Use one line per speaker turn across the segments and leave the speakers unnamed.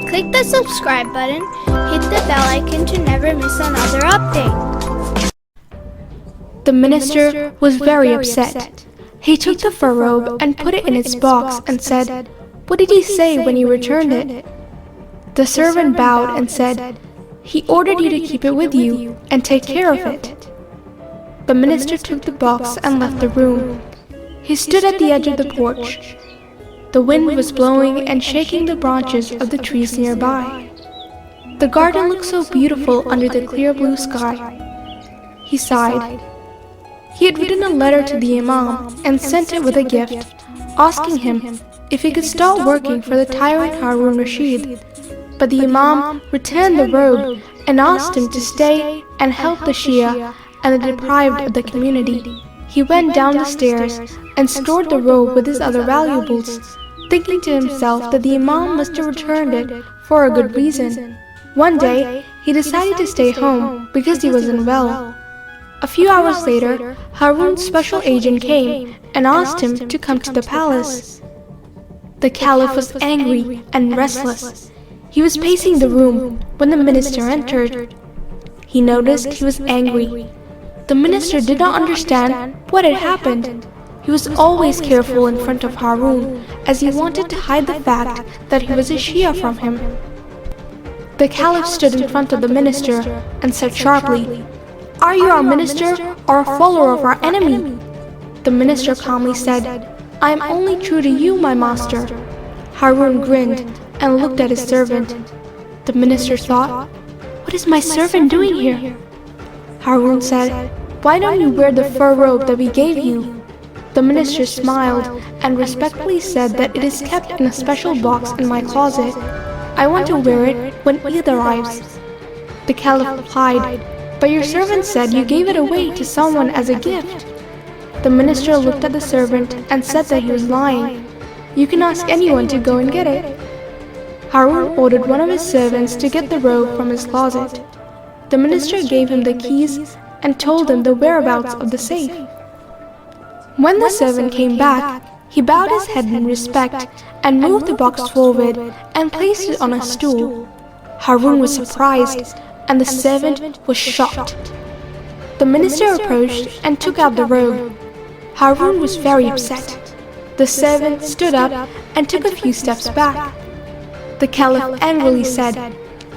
Click the subscribe button, hit the bell icon to never miss another update.
The minister was very upset. He took the fur robe and put it in its box and said, "What did he say when you returned it?" The servant bowed and said, "He ordered you to keep it with you and take care of it." The minister took the box and left the room. He stood at the edge of the porch. The wind was blowing and shaking the branches of the trees nearby. The garden looked so beautiful under the clear blue sky. He sighed. He had written a letter to the Imam and sent it with a gift, asking him if he could start working for the tyrant Harun al-Rashid. But the Imam returned the robe and asked him to stay and help the Shia and the deprived of the community. He went down the stairs and stored the robe with his other valuables, thinking to himself that the Imam must have returned it for a good reason. One day, he decided to stay home because he was unwell. A few hours later, Harun's special agent came and asked him to come to the palace. The caliph was angry and restless. He was pacing the room when the minister entered. He noticed he was angry. The minister did not understand what had happened. He was always careful in front of Harun, as he wanted to hide the fact that he was a Shia from him. The caliph stood in front of the minister and said sharply, "Are you our minister or a follower of our enemy?" The minister calmly said, "I am only true to you, my master." Harun grinned and looked at his servant. The minister thought, "What is my servant doing here?" Harun said, "Why don't you wear the fur robe that we gave you?" The minister smiled and respectfully said that it is kept in a special box in my closet. "I want to wear it when Eid arrives." The caliph replied, "But your servant said you gave it away to someone as a gift." The minister looked at the servant and said that he was lying. "You can ask anyone to go and get it." Harun ordered one of his servants to get the robe from his closet. The minister gave him the keys and told him the whereabouts of the safe. When the servant came back, he bowed his head in respect and moved the box forward and placed it on a stool. Harun was surprised and the servant was shocked. The minister approached and took out the robe. Harun was very upset. The servant stood up and took a few steps back. The caliph angrily said,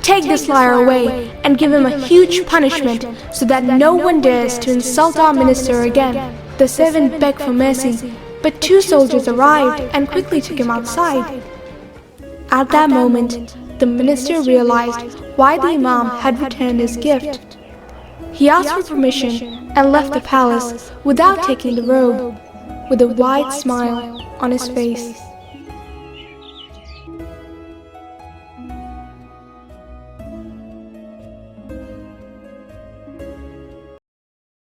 "Take this liar away and give him a huge punishment so that no one dares to insult our minister again." The servant begged for mercy, but two soldiers arrived and quickly took him outside. At that moment, the minister realized why the Imam had returned his gift. He asked for permission and left the palace without taking the robe, with a wide smile on his face.